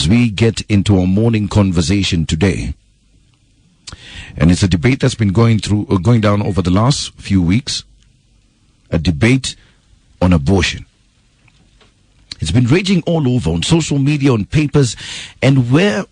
as we get into our morning conversation today. And it's a debate that's been going down over the last few weeks. A debate on abortion. It's been raging all over on social media, on papers, and where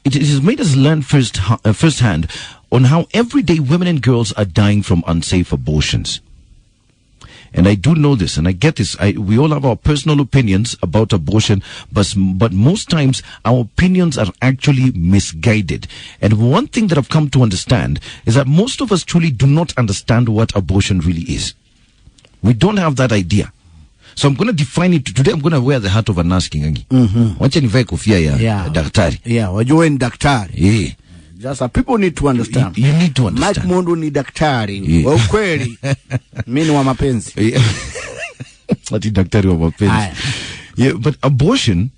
it has made us learn firsthand on how every day women and girls are dying from unsafe abortions. And I do know this, and I get this. We all have our personal opinions about abortion, but most times our opinions are actually misguided. And one thing that I've come to understand is that most of us truly do not understand what abortion really is. We don't have that idea. So I'm going to define it. Today I'm going to wear the hat of a nurse, Kingangi. Wacha nivae kofia ya daktari. Yeah, wajua ni daktari. Yeah. Just people need to understand. You need to understand. Mike Mundu ni daktari. Wa ukweli. Mimi ni wa mapenzi. Ati daktari wa mapenzi. Yeah, but abortion,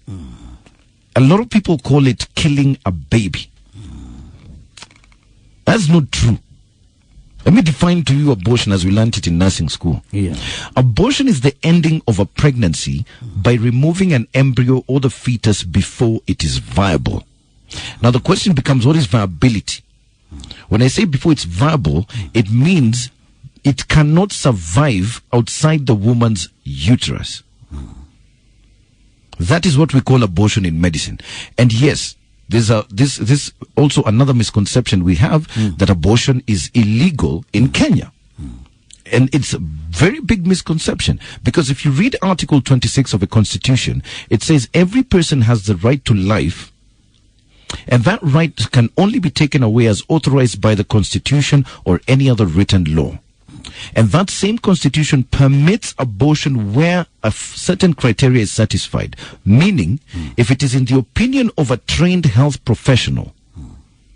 a lot of people call it killing a baby. That's not true. Let me define to you abortion as we learned it in nursing school. Yeah. Abortion is the ending of a pregnancy by removing an embryo or the fetus before it is viable. Now the question becomes, what is viability? When I say before it's viable, it means it cannot survive outside the woman's uterus. That is what we call abortion in medicine. And yes, there's this also another misconception we have, that abortion is illegal in Kenya. And it's a very big misconception, because if you read Article 26 of the Constitution, it says every person has the right to life, and that right can only be taken away as authorized by the Constitution or any other written law. And that same Constitution permits abortion where a certain criteria is satisfied. Meaning, if it is in the opinion of a trained health professional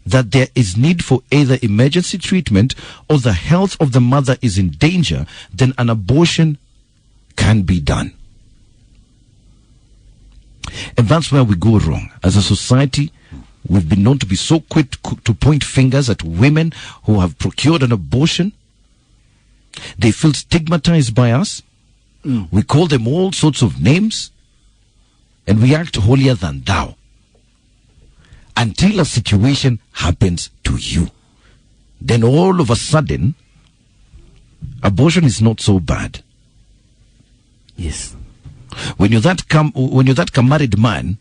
that there is need for either emergency treatment or the health of the mother is in danger, then an abortion can be done. And that's where we go wrong. As a society, we've been known to be so quick to point fingers at women who have procured an abortion. They feel stigmatized by us. We call them all sorts of names. And we act holier than thou. Until a situation happens to you. Then all of a sudden, abortion is not so bad. Yes. When you're that married man,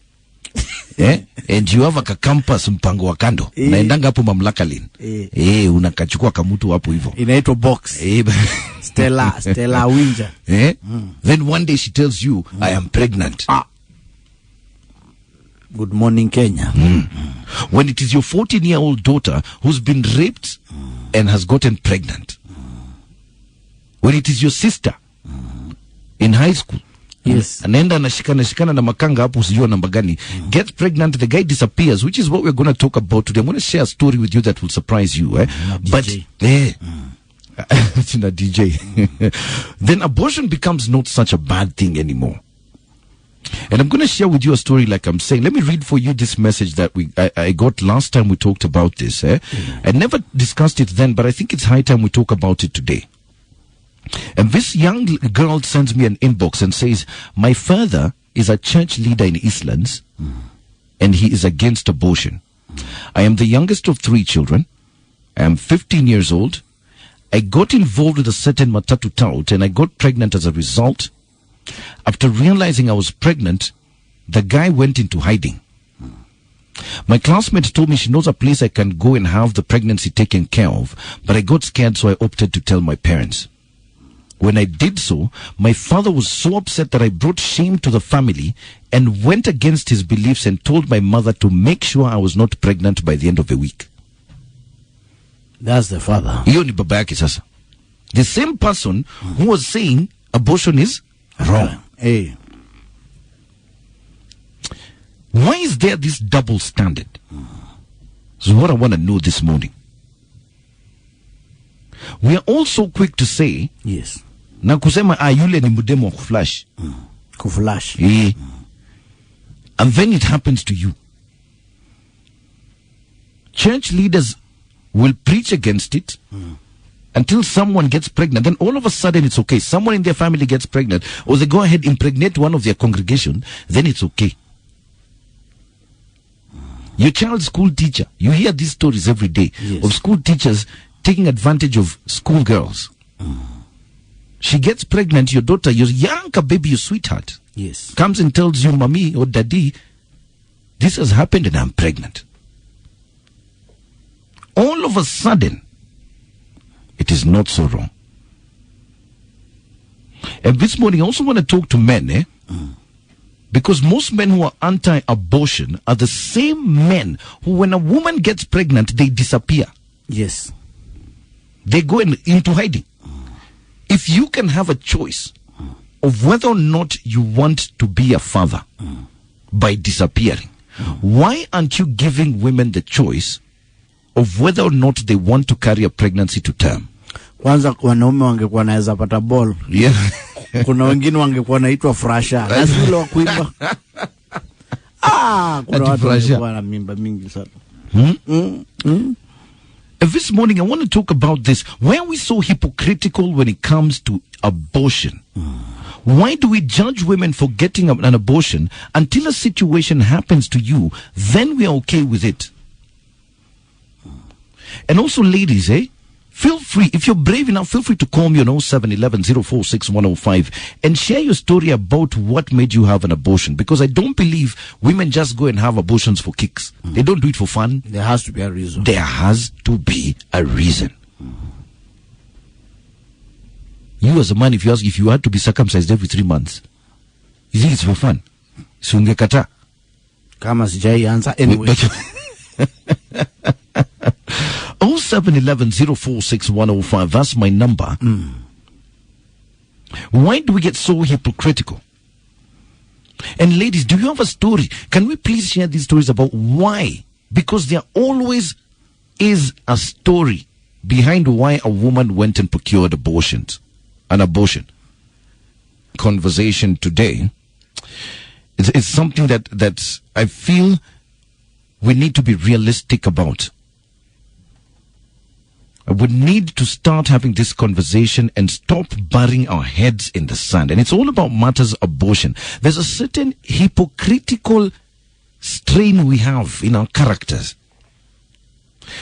and you have a campus mpango wa kando, naendanga hapo mamlaka lin. Unakachukua kamutu hapo hivyo. Inaitwa box. Stella Winja. Then one day she tells you, I am pregnant. Good morning, Kenya. When it is your 14-year-old daughter who's been raped and has gotten pregnant. When it is your sister in high school. Yes. Anaenda anashikana na makanga hapo usijua namba gani. Gets pregnant, the guy disappears, which is what we're going to talk about today. I'm going to share a story with you that will surprise you. But DJ. Then abortion becomes not such a bad thing anymore. And I'm going to share with you a story like I'm saying. Let me read for you this message that I got last time we talked about this. I never discussed it then, but I think it's high time we talk about it today. And this young girl sends me an inbox and says, my father is a church leader in Eastlands, and he is against abortion. I am the youngest of 3 children. I am 15 years old. I got involved with a certain matatu tout, and I got pregnant as a result. After realizing I was pregnant, the guy went into hiding. My classmate told me she knows a place I can go and have the pregnancy taken care of, but I got scared, so I opted to tell my parents. When I did so, my father was so upset that I brought shame to the family and went against his beliefs and told my mother to make sure I was not pregnant by the end of the week. That's the father. Hiyo ni baba yake sasa. The same person who was saying abortion is wrong. Hey. Why is there this double standard? This is what I want to know this morning. We are all so quick to say, yes, na kusema yule ni mdemo wa kuflash. Kuflash. And then it happens to you. Church leaders will preach against it until someone gets pregnant. Then all of a sudden it's okay. Someone in their family gets pregnant, or they go ahead impregnate one of their congregation, then it's okay. Your child's school teacher. You hear these stories every day of school teachers taking advantage of school girls. She gets pregnant, your daughter, your young baby, your sweetheart, comes and tells you, mommy or daddy, this has happened and I'm pregnant. All of a sudden, it is not so wrong. And this morning, I also want to talk to men, because most men who are anti-abortion are the same men who, when a woman gets pregnant, they disappear. Yes. They go into hiding. If you can have a choice of whether or not you want to be a father by disappearing, why aren't you giving women the choice of whether or not they want to carry a pregnancy to term? Kwanza wanaume wangekuwa naweza pata ball. Yeah. Kuna wengine wangekuwa naitwa frasha. Lazima wa kuimba. Kuna watu wangekuwa na mimba mingi sana. This morning I want to talk about this. Why are we so hypocritical when it comes to abortion? Why do we judge women for getting an abortion until a situation happens to you, then we are okay with it? And also, ladies, feel free, if you're brave enough, feel free to call me on 0711-046-105 and share your story about what made you have an abortion. Because I don't believe women just go and have abortions for kicks. They don't do it for fun. There has to be a reason. There has to be a reason. You as a man, if you had to be circumcised every 3 months, you think it's for fun? Sungekata. Kama sijai answer anyway. 0711-046-105. That's my number. Why do we get so hypocritical? And ladies, do you have a story? Can we please share these stories about why? Because there always is a story behind why a woman went and procured an abortion. Conversation today. It's something that I feel we need to be realistic about. We need to start having this conversation and stop burying our heads in the sand. And it's all about matters abortion. There's a certain hypocritical strain we have in our characters,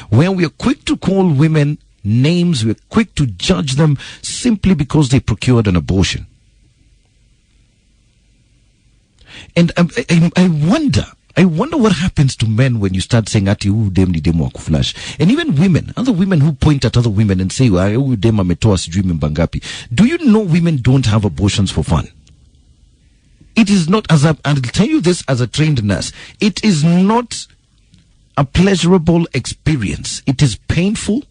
where we are quick to call women names, we're quick to judge them simply because they procured an abortion. And I wonder what happens to men when you start saying, ati huyu dem ni demu wa kuflash. And even women, other women who point at other women and say, huyu dem ametoa sijui mimba ngapi. Do you know women don't have abortions for fun? It is not, I'll tell you this as a trained nurse, it is not a pleasurable experience. It is painful.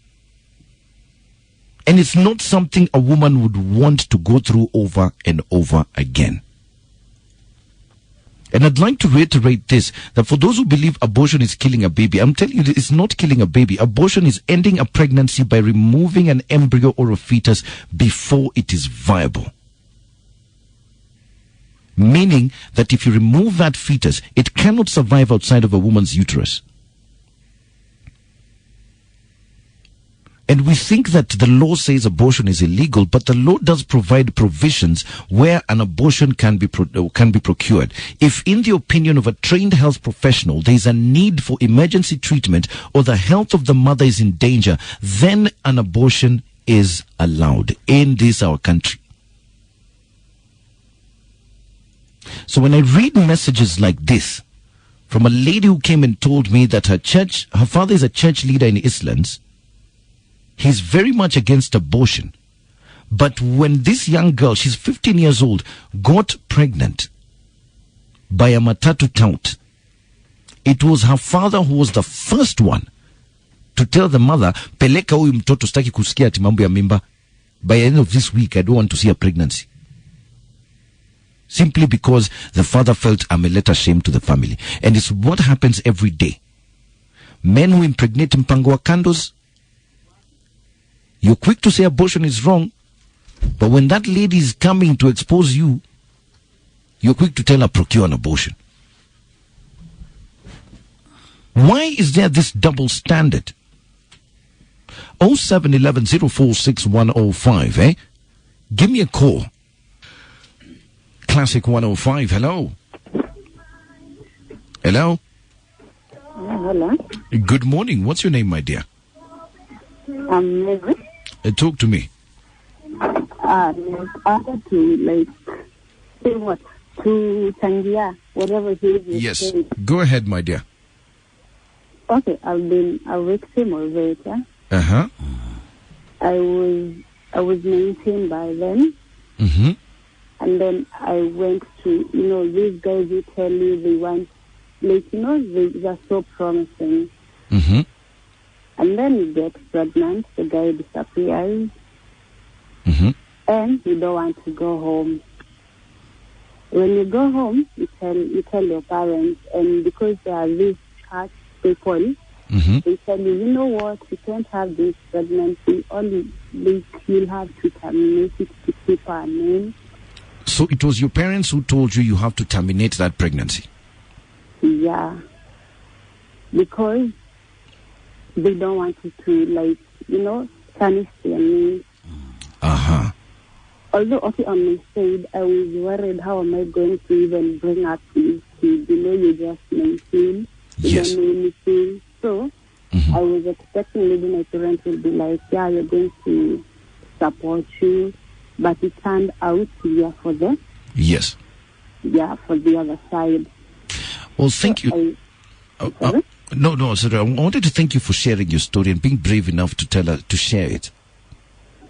And it's not something a woman would want to go through over and over again. And I'd like to reiterate this, that for those who believe abortion is killing a baby, I'm telling you, it's not killing a baby. Abortion is ending a pregnancy by removing an embryo or a fetus before it is viable. Meaning that if you remove that fetus, it cannot survive outside of a woman's uterus. And we think that the law says abortion is illegal, but the law does provide provisions where an abortion can be procured. If, in the opinion of a trained health professional, there is a need for emergency treatment or the health of the mother is in danger, then an abortion is allowed in this our country. So when I read messages like this from a lady who came and told me that her father is a church leader in Islands, he's very much against abortion. But when this young girl, she's 15 years old, got pregnant by a matatu tout, it was her father who was the first one to tell the mother, peleka huyu mtoto sitaki kusikia ati mambo ya mimba. By the end of this week, I don't want to see a pregnancy. Simply because the father felt I'm a letter shame to the family. And it's what happens every day. Men who impregnate mpango wa kandos, you're quick to say abortion is wrong, but when that lady is coming to expose you, you're quick to tell her procure an abortion. Why is there this double standard? 0711-046-105, Give me a call. Classic 105, hello? Hello? Hello. Good morning. What's your name, my dear? I'm Mary. Talk to me. I wanted to say what to Tangia, whatever it is. Yes. Saying. Go ahead, my dear. Okay, I've been a victim of it. Yeah? Uh-huh. I was 19 by then. Mm-hmm. And then I went to, these guys who tell you they want, they're so promising. Mm-hmm. And then you get pregnant, the guy disappears, Mm-hmm. and you don't want to go home. When you go home, you tell your parents, and because there are these church people, Mm-hmm. they tell you, you know what, you can't have this pregnancy, you'll have to terminate it to keep our name. So it was your parents who told you have to terminate that pregnancy? Yeah. Because they don't want you to, tarnish their name. Uh-huh. Although, okay, on my side, I was worried, how am I going to even bring up these kids? You're just 19. Yes. You don't know anything. So, Mm-hmm. I was expecting maybe my parents would be like, yeah, you're going to support you. But it turned out we are for the other side. Well, thank you. No, sorry. I wanted to thank you for sharing your story and being brave enough to share it.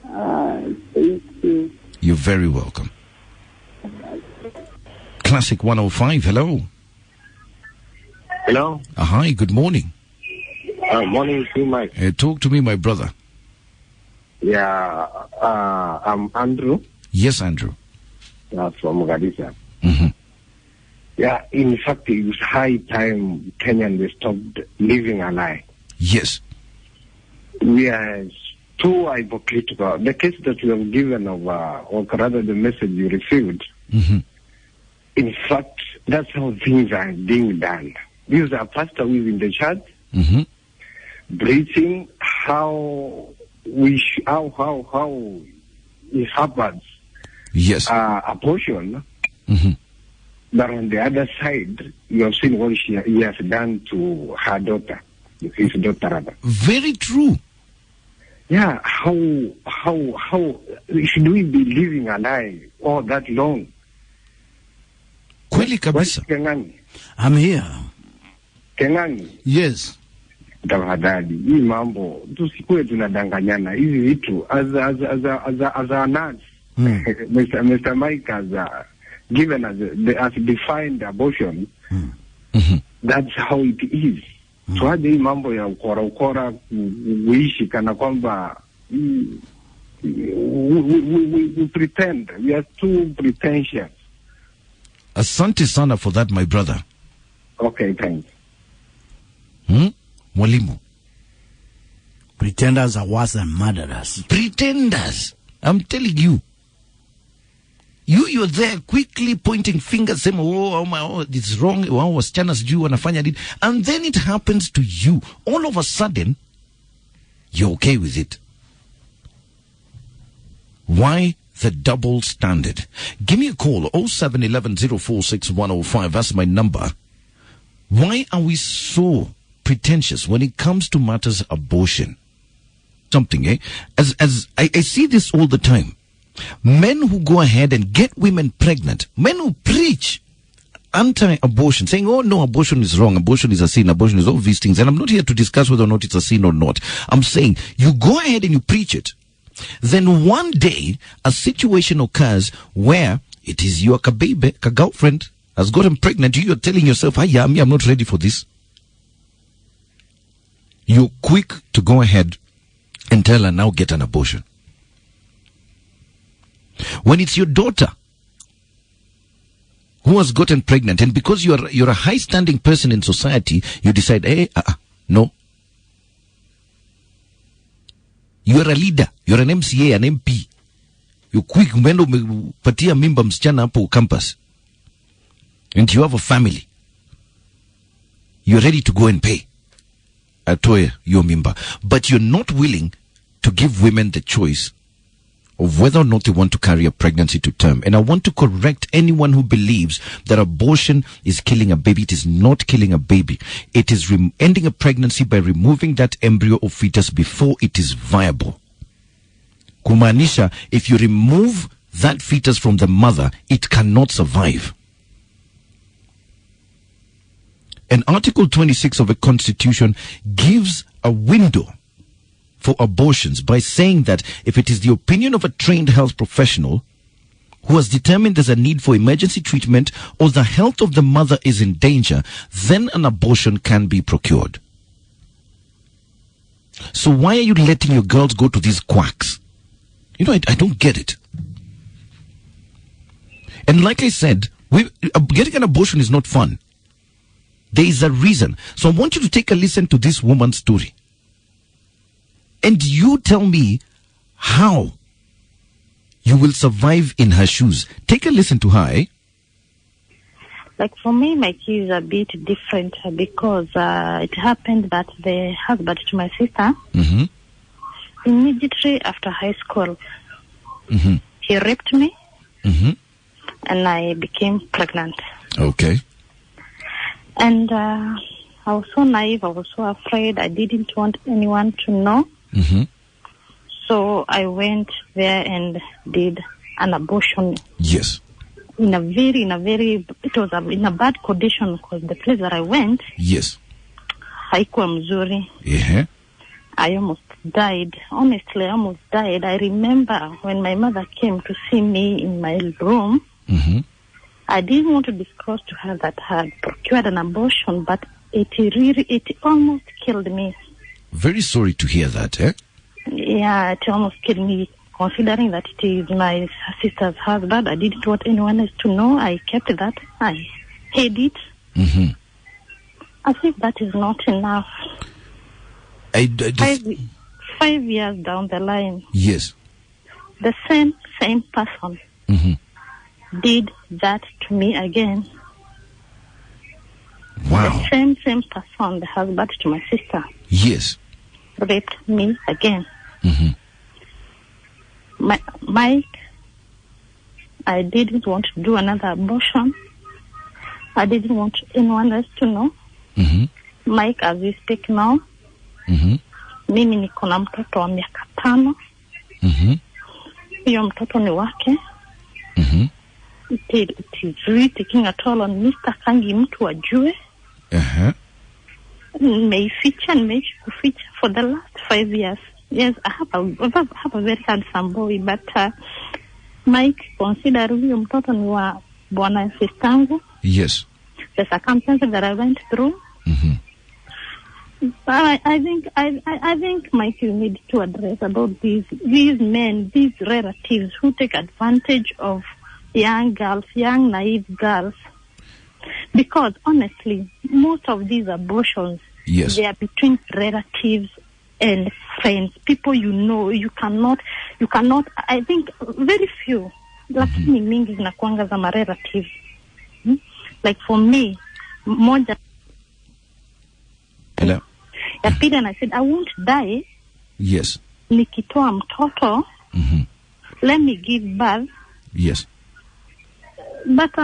Thank you. You're very welcome. Classic 105. Hello. Hello. Hi. Good morning. Morning to you, Mike. Talk to me, my brother. Yeah, I'm Andrew. Yes, Andrew. From Mogadishu. Mm-hmm. Yeah, in fact, it was high time Kenyans stopped living a lie. Yes. We are too hypocritical. The case that you have given of, or rather the message you received, Mm-hmm. in fact, that's how things are being done. This is a pastor who is in the church, Mm-hmm. preaching how it happens. Yes. Abortion. Mm-hmm. But on the other side, you have seen what he has done to her daughter, his daughter rather. Very true. Yeah, how should we be living a lie all that long? Kweli kabisa. Kengani? I'm here. Kengani? Yes. Tafadhali, hii mambo tusikuwe tunadanganyana hizi vitu as a nurse. Mr. Mike has given us as defined abortion. Mm-hmm. That's how it is. Tuaje hii mambo ya ukora kuishi kana kwamba we pretend. We are too pretentious. Asante sana for that, my brother. Okay, thanks. Mwalimu. Pretenders are worse than murderers. Pretenders. I'm telling you. You're there quickly pointing fingers, saying, it's wrong, wasichana sijui wanafanya nini. And then it happens to you. All of a sudden, you're okay with it. Why the double standard? Give me a call, 0711046105. That's my number. Why are we so pretentious when it comes to matters abortion? Something, eh? As I see this all the time. Men who go ahead and get women pregnant, men who preach anti-abortion, saying, oh no, abortion is wrong, abortion is a sin, abortion is all these things. And I'm not here to discuss whether or not it's a sin or not. I'm saying you go ahead and you preach it. Then one day, a situation occurs where it is your baby, a girlfriend has gotten pregnant. You're telling yourself, I'm not ready for this. You're quick to go ahead and tell her, now get an abortion. When it's your daughter who has gotten pregnant, and because you're a high-standing person in society, you decide, no. You're a leader. You're an MCA, an MP. You're quick, umeenda umepatia mimba msichana hapo campus. And you have a family. You're ready to go and pay. Atoe your mimba. But you're not willing to give women the choice of whether or not they want to carry a pregnancy to term. And I want to correct anyone who believes that abortion is killing a baby. It is not killing a baby. It is ending a pregnancy by removing that embryo or fetus before it is viable. Kumaanisha, if you remove that fetus from the mother, it cannot survive. And Article 26 of the Constitution gives a window for abortions by saying that if it is the opinion of a trained health professional who has determined there's a need for emergency treatment or the health of the mother is in danger, then an abortion can be procured. So why are you letting your girls go to these quacks? You know, I don't get it. And like I said, getting an abortion is not fun. There is a reason. So I want you to take a listen to this woman's story. And you tell me how you will survive in her shoes. Take a listen to her, eh? Like for me, my case is a bit different because it happened that the husband to my sister, immediately after high school, he raped me and I became pregnant. Okay. And I was so naive, I was so afraid, I didn't want anyone to know. So I went there and did an abortion. Yes. It was in a bad condition because the place that I went. Yes. Haikuwa mzuri. Yeah. I almost died. Honestly, I almost died. I remember when my mother came to see me in my room. I didn't want to disclose to her that I had procured an abortion, but it almost killed me. Very sorry to hear that, eh? Yeah, it almost killed me, considering that it is my sister's husband. I didn't want anyone else to know. I kept that. I hid it. I think that is not enough. 5 years down the line. Yes. The same person did that to me again. Wow. The same person, the husband to my sister. Yes. Raped me again. Mike, I didn't want to do another abortion. I didn't want anyone else to know. Mike, as we speak now, mimi niko na mtoto wa miaka 5. Hiyo mtoto ni wake. It is really taking a toll on me. Sitakangi mtu ajue. Nimeificha kuficha for the last 5 years. Yes, I have a very handsome boy, but Mike, consider huyo mtoto ni wa bwana sistangu. Yes. The circumstances that I went through. I think Mike, you need to address about these men, these relatives who take advantage of young girls, young naive girls. Because honestly, most of these abortions, they are between relatives and friends, people you know. You cannot. I think very few, lakini mingi zinakuanga za relatives. Like for me, moja. Hello. Ya pili, and I said I won't die. Yes. Nikitoa mtoto. Let me give birth. Yes. But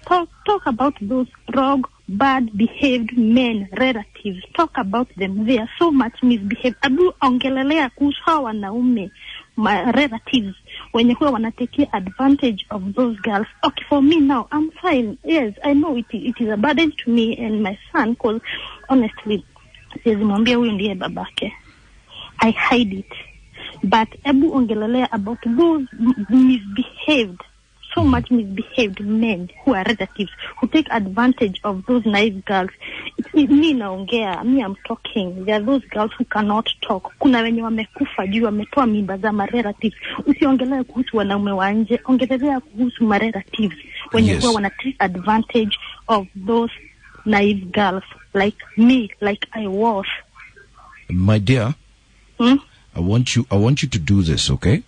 talk about those rogue, bad-behaved men, relatives. Talk about them. They are so much misbehaved. Abu ongelelea kuhusu hawa wanaume, my relatives, when huwa wanatake advantage of those girls. Okay, for me now, I'm fine. Yes, I know it is a burden to me and my son, because honestly, sizimwambia huyu ndiye babake. I hide it. But abu ongelelea about those misbehaved, so much misbehaved men who are relatives, who take advantage of those naive girls. Me naongea, me I'm talking. There are those girls who cannot talk. Kuna wenye wamekufa juu wametoa mimba za ma relatives. Usiongelea kuhusu wanaume wa nje, ongelea kuhusu ma relatives wenye huwa wana take advantage of those naive girls like me, like I was. My dear, I want you to do this, okay?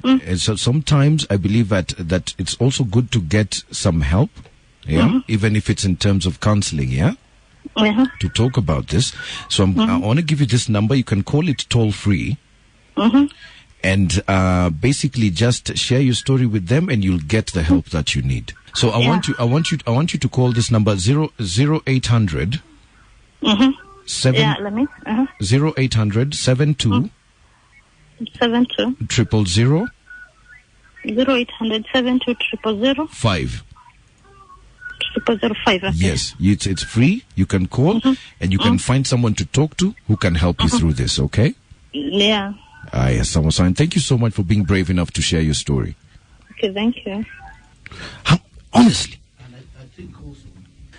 And so sometimes I believe that it's also good to get some help, even if it's in terms of counseling, to talk about this. So I want to give you this number. You can call it toll free, and basically just share your story with them, and you'll get the help that you need. So I want you to call this number 0800 Yeah, let me. 0800 72 72 000 0800 72 000 5. 005. Okay. Yes, it's free. You can call and you can find someone to talk to who can help you through this, okay? Yeah. Yes, Samosan. Thank you so much for being brave enough to share your story. Okay, thank you. Honestly.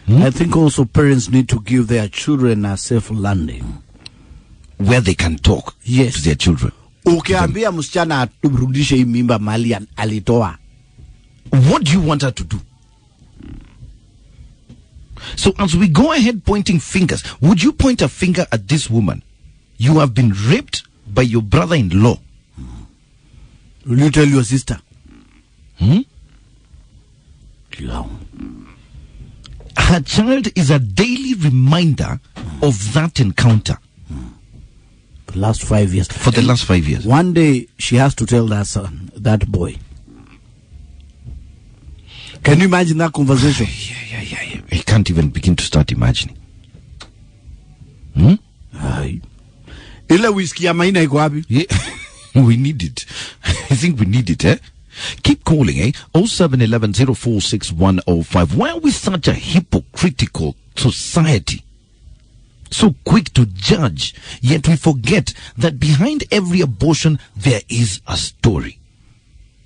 I think also parents need to give their children a safe landing where they can talk to their children. Ukiambia msichana aturudishe hii mimba mali alitoa. What do you want her to do? So as we go ahead pointing fingers, would you point a finger at this woman? You have been raped by your brother-in-law. Will you tell your sister? Her child is a daily reminder of that encounter. The last 5 years. For the last 5 years. One day she has to tell that son, that boy. Can you imagine that conversation? Yeah. I can't even begin to start imagining. Ile whiskey ya maina iko wapi? We need it. I think we need it, eh? Keep calling, eh? 0711 046105. Why are we such a hypocritical society? So quick to judge, yet we forget that behind every abortion there is a story.